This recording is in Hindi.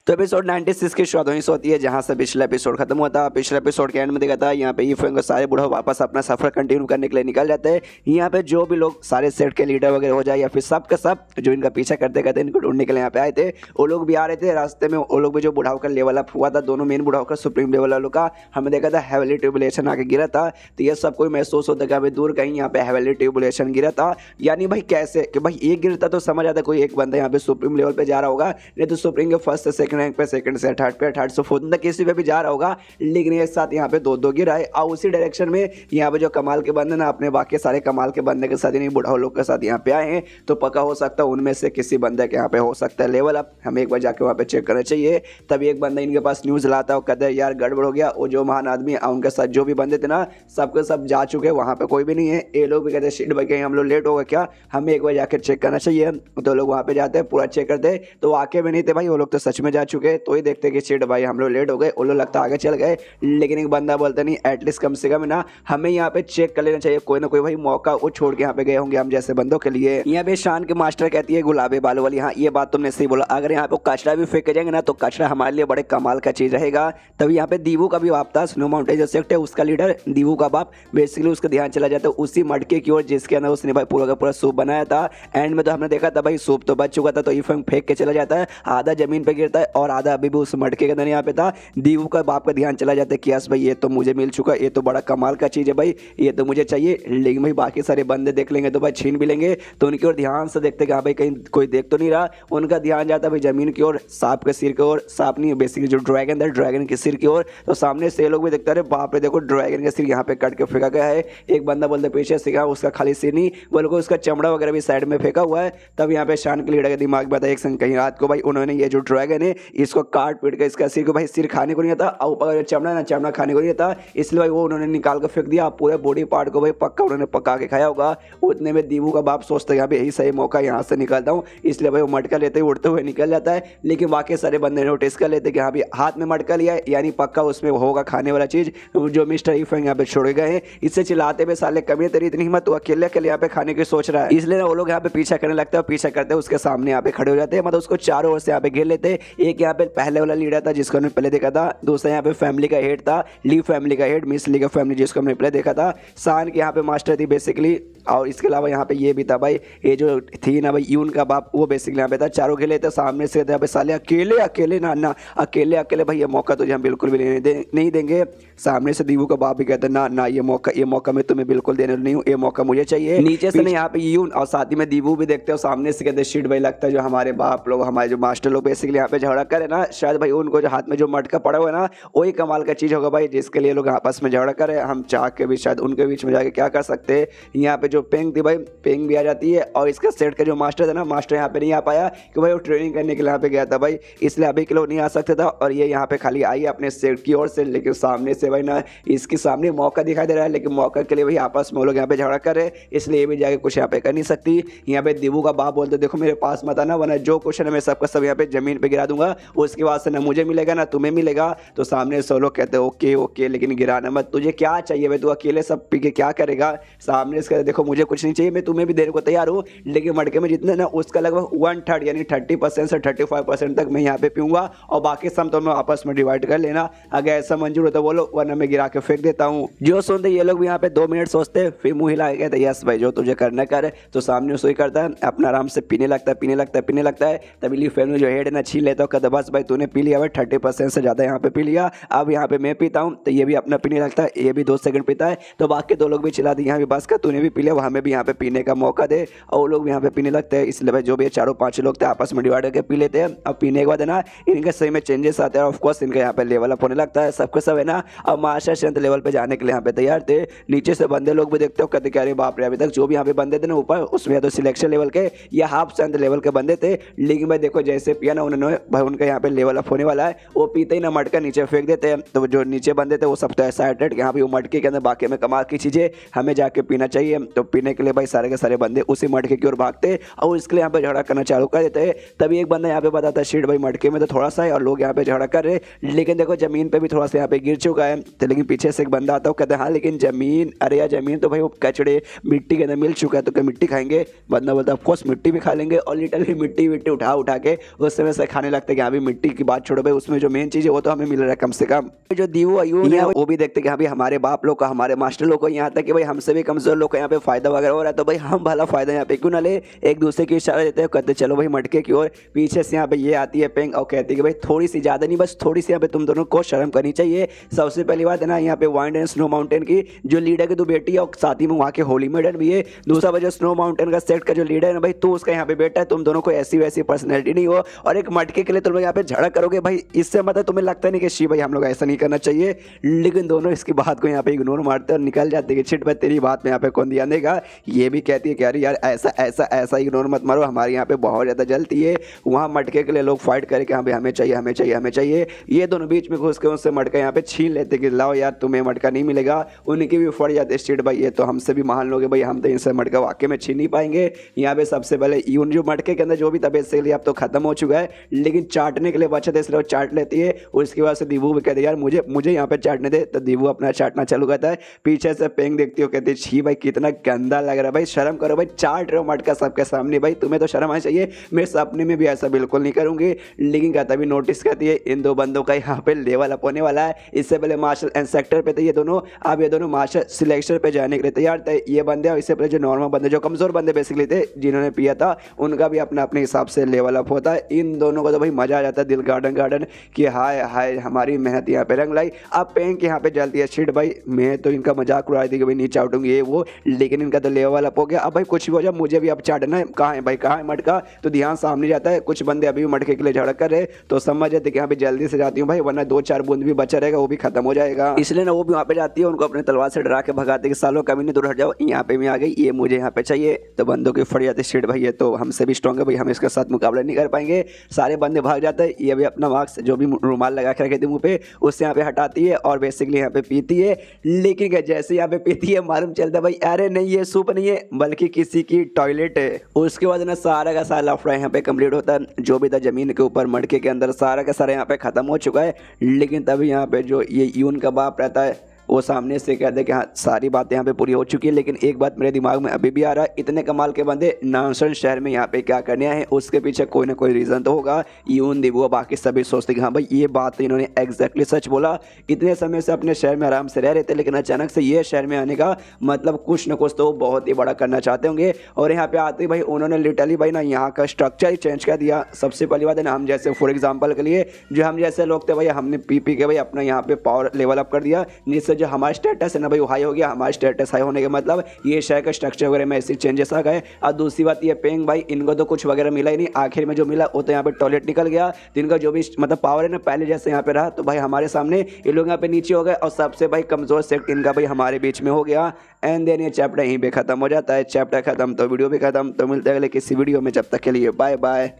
तो एपिसोड 96 की शुरुआत वहीं से होती है जहां से पिछला एपिसोड खत्म हुआ था। पिछले एपिसोड के एंड में देखा था यहाँ पे ईफेंग को सारे बूढ़े वापस अपना सफर कंटिन्यू करने के लिए निकल जाते हैं। यहाँ पे जो भी लोग सारे सेट के लीडर वगैरह हो जाए या फिर सब का सब जो इनका पीछा करते करते इनको ढूंढने के लिए यहाँ पे आए थे, वो लोग भी आ रहे थे। रास्ते में वो लोग भी जो बुढ़ाओ का लेवल अप हुआ था, दोनों मेन बुढ़ाओ का सुप्रीम लेवल वालों का हमें देखा था हेवली ट्यूबुलेशन आके गिरा था। तो ये सबको महसूस होता है कि अभी दूर कहीं यहाँ पे हेवली ट्यूबुलेशन गिरा था। यानी भाई कैसे कि भाई एक गिरता तो समझ आता कोई एक बंदा यहाँ पे सुप्रीम लेवल पे जा रहा होगा, नहीं तो सुप्रीम के फर्स्ट से सेकंड रैंक पे, सेकंड से थर्ड पे, थर्ड से फोर्थ तक किसी पे भी जा रहा होगा। लेकिन एक साथ यहाँ पे दो दो गिरा है और उसी डायरेक्शन में यहाँ पे जो कमाल के बंदे ना अपने बाकी सारे कमाल के बंदे के साथ नहीं बुढ़ाओ लोग के साथ यहाँ पे आए हैं। तो पक्का हो सकता है उनमें से किसी बंदे के यहाँ पे हो सकता है लेवल अप। हमें एक बार जाके वहाँ पे चेक करना चाहिए। तभी एक बंदा इनके पास न्यूज़ लाता है, कहते हैं यार गड़बड़ हो गया। वो जो महान आदमी है उनके साथ जो भी बंदे थे ना सबके सब जा चुके हैं, वहाँ पे कोई भी नहीं है। ये लोग भी कहते हैं शिट भाई कहीं हम लोग लेट हो गए क्या, हमें एक बार जाकर चेक करना चाहिए। तो लोग वहाँ पे जाते हैं, पूरा चेक करते हैं तो वाकई में नहीं थे भाई, वो लोग तो सच में जा चुके। तो ही देखते कि शिट भाई हम लोग लेट हो गए, वो लोग लगता आगे चल गए। लेकिन एक बंदा बोलता नहीं एटलीस्ट कम से कम ना हमें यहाँ पे चेक कर लेना चाहिए, कोई ना कोई भाई मौका वो छोड़ के यहाँ पे गए होंगे हम जैसे बंदों के लिए। यहाँ पे शान के मास्टर कहती है गुलाबी बालों वाली, हाँ ये बात तुमने सही बोला, अगर यहाँ पे कचरा भी फेंके जाएंगे ना तो कचरा हमारे लिए बड़े कमाल का चीज रहेगा। तभी यहाँ पे दीवू का भी बाप था, स्नो माउंटेन जो सेक्ट है उसका लीडर दीवू का बाप। बेसिकली उसका ध्यान चला जाता है उसी मटके की ओर जिसके अंदर उसने भाई पूरा का पूरा सूप बनाया था। एंड में तो हमने देखा था भाई सूप तो बच चुका था, तो ईफेंग फेंक के चला जाता है, आधा जमीन पे गिरता है और आधा अभी भी उस मटके के अंदर यहाँ पे था। दीवू का बाप का ध्यान चला जाता है कि यस भाई ये तो मुझे मिल चुका, ये तो बड़ा कमाल का चीज़ है भाई, ये तो मुझे चाहिए। लेकिन भाई बाकी सारे बंदे देख लेंगे तो भाई छीन भी लेंगे। तो उनकी ओर ध्यान से देखते कि हाँ भाई कहीं कोई देख तो नहीं रहा। उनका ध्यान जाता है भाई जमीन की ओर, सांप के सिर की ओर, सांप नहीं बेसिकली जो ड्रैगन है ड्रैगन के सिर की ओर। तो सामने से लोग भी देखते रहे, बाप रे देखो ड्रैगन का सिर यहाँ पे कट के फेंका गया है। एक बंदा बोलते पीछे से उसका खाली सिर नहीं बल्कि उसका चमड़ा वगैरह भी साइड में फेंका हुआ है। तब यहाँ पे शान के लीडर के दिमाग में आता एक संग कहीं रात को भाई उन्होंने ये जो ड्रैगन है इसको काट पीट के इसका सिर को भाई सिर खाने को नहीं आता और ऊपर जो चमड़ा ना चमड़ा खाने को नहीं आता, इसलिए भाई वो उन्होंने निकाल कर फेंक दिया। पूरे बॉडी पार्ट को भाई पक्का उन्होंने पका के खाया होगा। उतने में दीवू का बाप सोचता है यहाँ पे यही सही मौका यहाँ से निकलता हूँ, इसलिए भाई वो मटका लेते ही उड़ते हुए निकल जाता है। लेकिन बाकी सारे बंदे नोटिस कर लेते कि हाँ भी हाथ में मटका लिया है यानी पक्का उसमें होगा खाने वाला चीज जो मिस्टर ईफेंग यहाँ पे छोड़े गए हैं। इससे चिल्लाते हुए साले कभी तेरी इतनी हिम्मत, तो अकेले अकेले यहाँ पे खाने की सोच रहा है। इसलिए वो लोग यहाँ पे पीछा करने लगते हैं, पीछा करते हैं उसके सामने यहाँ पे खड़े हो जाते हैं, मतलब उसको चारों ओर से यहाँ पे घेर लेते हैं। एक यहाँ पे पहले वाला लीडर था जिसको हमने पहले देखा था, दूसरा यहाँ पे फैमिली का हेड था, ली फैमिली का हेड, मिस ली का फैमिली जिसको हमने पहले देखा था, शान के यहाँ पे मास्टर थी बेसिकली। और इसके अलावा यहाँ पे ये भी था भाई, ये जो थी ना भाई यून का बाप, वो बेसिकली यहाँ पे था। चारों घेर लेते सामने से यहाँ पे साले अकेले अकेले ना अकेले अकेले भाई ये मौका तुझे हम बिल्कुल भी नहीं देंगे। सामने से दीवू का बाप भी कहता ना ना ये मौका मैं तुम्हें बिल्कुल देने नहीं हूँ, ये मौका मुझे चाहिए। नीचे से ना यहाँ पे यून और साथ ही में दीवू भी देखते हो, सामने से कहते शिट भाई लगता है जो हमारे बाप लोग हमारे जो मास्टर लोग बेसिकली यहाँ पे झगड़ा करे ना, शायद भाई उनको जो हाथ में जो मटका पड़ा हुआ है ना वही कमाल का चीज होगा भाई जिसके लिए लोग आपस में झगड़ा करे। हम चाह के भी शायद उनके बीच में जाके क्या कर सकते हैं। यहाँ पे जो पेंग थी भाई पेंग भी आ जाती है और इसका सेट का जो मास्टर था ना, मास्टर यहाँ पे नहीं आ पाया कि भाई वो ट्रेनिंग करने के लिए यहाँ पे गया था भाई, इसलिए अभी के लोग नहीं आ सकते था। और ये यहाँ पे खाली आई अपने सेट की ओर से, लेकिन सामने से भाई ना इसके सामने मौका दिखाई दे रहा है, लेकिन मौका के लिए भाई आपस में वो लोग यहाँ पे झगड़ा कर रहे, इसलिए ये भी जाके कुछ यहाँ पे कर नहीं सकती। यहाँ पे दीवू का बाप बोलते देखो मेरे पास मत आना वरना जो क्वेश्चन है मैं सबका सब यहाँ पे जमीन पे गिरा दूंगा, उसके बाद से ना मुझे मिलेगा ना तुम्हें मिलेगा। तो सामने से लोग कहते ओके ओके लेकिन गिराना मत, तुझे क्या चाहिए भाई, तू अकेले सब पी के क्या करेगा। सामने से कहते देखो मुझे कुछ नहीं चाहिए, मैं तुम्हें भी देने को तैयार हूँ, लेकिन मटके में जितने ना उसका लगभग 1/3 यानी 30% से 35% तक मैं यहाँ पे पीऊंगा और बाकी सब तो मैं आपस में डिवाइड कर लेना, अगर ऐसा मंजूर हो तो बोलो वरना मैं गिरा के फेंक देता हूँ। जो सुनते ये लोग भी यहाँ पे 2 मिनट सोचते फिर मुँह हिला के कहते यस भाई जो तुझे करना कर। तो सामने उसको करता है अपना आराम से पीने लगता है। तभी ली फैमिली जो हेड है ना छीन लेता हूँ, कहता बस भाई तूने पी लिया भाई 30% से ज़्यादा यहाँ पे पी लिया, अब यहाँ पे मैं पीता हूँ। तो ये भी अपना पीने लगता है, ये भी 2 सेकंड पीता है। तो बाकी 2 लोग भी चिल्ला दी यहाँ भी बस का तूने भी पी लिया, हमें भी यहाँ पे पीने का मौका दे। और वो लोग भी यहाँ पे पीने लगते हैं। इसलिए भाई जो भी 4-5 लोग थे आपस में डिवाइड करके पी लेते हैं। अब पीने के बाद है ना इनके सही में चेंजेस आते हैं, ऑफकोर्स इनका यहाँ पे लेवल अप होने लगता है सबके सब है ना। अब मास्टर स्ट्रेंथ लेवल पे जाने के लिए यहाँ पे तैयार थे। नीचे से बंदे लोग भी देखते हो कहते क्या अरे बाप रे, अभी तक जो भी यहाँ पे बंदे थे ना ऊपर उसमें या तो सिलेक्शन लेवल के या हाफ स्ट्रेंथ लेवल के बंदे थे, लेकिन भाई देखो जैसे पिया ना उन्होंने भाई उनका यहाँ पे लेवल अप होने वाला है, वो पीते ही ना मटका नीचे फेंक देते हैं। तो जो नीचे बंदे थे वो सब तो एक्साइटेड कि यहाँ पे वो मटके के अंदर बाकी में कमाल की चीज़ें हमें जाके पीना चाहिए। तो पीने के लिए भाई सारे के सारे बंदे उसी मटके की ओर भागते और इसके लिए यहाँ पे झगड़ा करना चालू कर देते हैं। तभी एक बंदा यहाँ पे बताता है शिट भाई मटके में तो थोड़ा सा है और लोग यहाँ पे झगड़ा कर रहे, लेकिन देखो जमीन पे भी थोड़ा सा यहाँ पे गिर चुका है। तो लेकिन पीछे से एक बंदा आता है, कहते हैं हाँ लेकिन जमीन, अरे यार जमीन तो भाई वो कचड़े मिट्टी के अंदर मिल चुका है, तो क्या मिट्टी खाएंगे? बंदा बोलता है ऑफकोर्स मिट्टी भी खा लेंगे, और लिटरली मिट्टी विट्टी उठा उठा के उस समय से खाने लगते कि हाँ भी मिट्टी की बात छोड़ो भाई, उसमें जो मेन चीज़ है वो तो हमें मिल रहा है कम से कम। जो दीवो अयून है वो भी देखते कि हाँ भाई हमारे बाप लोग का, हमारे मास्टर लोग को, यहाँ तक कि भाई हमसे भी कमजोर लोग को यहाँ पे फायदा वगैरह हो रहा है, तो भाई हम भला फायदा यहाँ पे क्यों ना ले। एक दूसरे की इशारा देते हैं, कहते चलो भाई मटके की ओर। पीछे से यहाँ पे ये आती है पेंग और कहती है कि भाई थोड़ी सी ज़्यादा नहीं, बस थोड़ी सी यहाँ पे तुम दोनों को शर्म करनी चाहिए। सबसे पहली बात है ना यहाँ पे वाइंड एंड स्नो माउंटेन की जो लीडर की दो बेटी है और साथ ही में वहाँ के होली मेडन भी है। दूसरा वजह स्नो माउंटेन का सेट का जो लीडर है भाई, तो उसका यहाँ पे बेटा है। तुम दोनों को ऐसी वैसी पर्सनैलिटी नहीं हो और एक मटके के लिए तुम लोग यहाँ पे झगड़ा करोगे भाई, इससे मतलब तुम्हें लगता नहीं कि शी भाई हम लोग ऐसा नहीं करना चाहिए। लेकिन दोनों इसकी बात को यहाँ पे इग्नोर मारते और निकल जाते कि छिट भाई तेरी बात में यहाँ पे कौन ध्यान देगा। ये भी कहती है कि अरे यार ऐसा ऐसा ऐसा इग्नोर मत मारो, हमारे यहाँ पे बहुत ज़्यादा जलती है। वहाँ मटके के लिए लोग फाइट करे कि हाँ भाई हमें चाहिए हमें चाहिए हमें चाहिए। ये दोनों बीच में घुस के उससे मटका यहाँ पे छीन लेते कि लाओ यार तुम्हें मटका नहीं मिलेगा। उनकी भी फट जाते स्टेट भाई ये तो हमसे भी महान लोग भाई, हम तो इनसे मटका वाकई में छीन नहीं पाएंगे। यहाँ पे सबसे पहले यून जो मटके के अंदर जो भी तबियत से अब तो खत्म हो चुका है, लेकिन चाटने के लिए बचा था इसलिए वो चाट लेती है। उसके बाद से दीवू भी कहते यार मुझे मुझे यहाँ पे चाटने दे, तो दीवू अपना चाटना चालू करता है। पीछे से पेंग देखती हो, कहती छी भाई कितना गंदा लग रहा है भाई, शर्म करो भाई, चाट रहे हो मटका सबके सामने भाई, तुम्हें तो शर्म आनी चाहिए। मैं सपने में भी ऐसा बिल्कुल नहीं करूंगी। लेकिन कहता भी नोटिस करती है इन दो बंदों का यहाँ पे लेवल अप होने वाला है। इससे पहले मार्शल एंड सेक्टर पे थे ये दोनों, अब ये दोनों मार्शल सिलेक्शन पे जाने के लिए तैयार थे। ये बंदे और इससे पहले जो नॉर्मल बंदे जो कमजोर बंदे बेसिकली थे जिन्होंने पिया था, उनका भी अपने अपने हिसाब से लेवल अप होता है। इन दोनों को तो भाई मजा आ जाता है दिल गार्डन गार्डन कि हाय हाय हमारी मेहनत यहाँ पे रंग लाई। अब पेंक यहाँ पे जलती है शिट भाई, मैं तो इनका मजाक उड़ा रही थी कि भाई नहीं चाटूंगी ये वो, लेकिन इनका तो लेवल अप हो गया। अब भाई कुछ भी हो जाए मुझे भी अब चाटना है। कहाँ है भाई कहाँ है मटका? तो ध्यान सामने जाता है, कुछ बंदे अभी भी मटके के लिए झगड़ कर रहे, तो समझ जाते कि यहाँ पे जल्दी से जाती हूँ भाई, वरना 2-4 बूंद भी बचा रहेगा वो भी खत्म हो जाएगा। इसलिए ना वो भी वहाँ पे जाती है, उनको अपने तलवार से डरा के भगाते कि सालों कभी नहीं दूर हट जाओ, यहाँ पे भी आ गई, ये मुझे यहाँ पे चाहिए। तो बंदों की फट जाती शिट भाई ये तो हमसे भी स्ट्रॉन्ग है भाई, हम इसके साथ मुकाबला नहीं कर पाएंगे। सारे बंदे भाग जाते हैं। ये भी अपना मास्क जो भी रुमाल लगा के रखे थे मुंह पे उससे यहाँ पे हटाती है और बेसिकली यहाँ पे पीती है। लेकिन जैसे यहाँ पे पीती है मालूम चलता है भाई अरे नहीं ये सूप नहीं है बल्कि किसी की टॉयलेट है। उसके बाद ना सारा का सारा लफड़ा यहाँ पे कंप्लीट होता है। जो भी था जमीन के ऊपर मटके के अंदर सारा का सारा यहाँ पे खत्म हो चुका है। लेकिन तभी यहाँ पे जो ये यून का बाप रहता है वो सामने से कहते कि हाँ सारी बातें यहाँ पे पूरी हो चुकी है, लेकिन एक बात मेरे दिमाग में अभी भी आ रहा है, इतने कमाल के बंदे नानसन शहर में यहाँ पे क्या करने आए हैं, उसके पीछे कोई ना कोई रीज़न तो होगा। यून दीवो बाकी सभी सोचते कि हाँ भाई ये बात तो इन्होंने एग्जैक्टली सच बोला। इतने समय से अपने शहर में आराम से रह रहे थे, लेकिन अचानक से ये शहर में आने का मतलब कुछ ना कुछ तो बहुत ही बड़ा करना चाहते होंगे। और यहाँ पे आते ही भाई उन्होंने लिटरली भाई ना यहाँ का स्ट्रक्चर ही चेंज कर दिया। सबसे पहली बात है ना, हम जैसे फॉर एग्जाम्पल के लिए जो हम जैसे लोग थे भाई, हमने पी के भाई अपना यहाँ पे पावर लेवल अप कर दिया, जिससे जो हमारा स्टेटस ना भाई हाई हो गया। हमारा स्टेटस हाई होने के मतलब ये शहर का स्ट्रक्चर वगैरह में ऐसे चेंजेस आ गए। और दूसरी बात ये पेंग भाई इनको तो कुछ वगैरह मिला ही नहीं, आखिर में जो मिला वो तो यहाँ पे टॉयलेट निकल गया। तो इनका जो भी मतलब पावर है ना पहले जैसे यहाँ पे रहा, तो भाई हमारे सामने ये लोग यहाँ पे नीचे हो गए और सबसे भाई कमजोर सेक्ट इनका भाई हमारे बीच में हो गया। एंड देन ये चैप्टर यहीं पे खत्म हो जाता है। चैप्टर खत्म तो वीडियो भी खत्म। तो मिलते हैं अगले किसी वीडियो में, जब तक के लिए बाय बाय।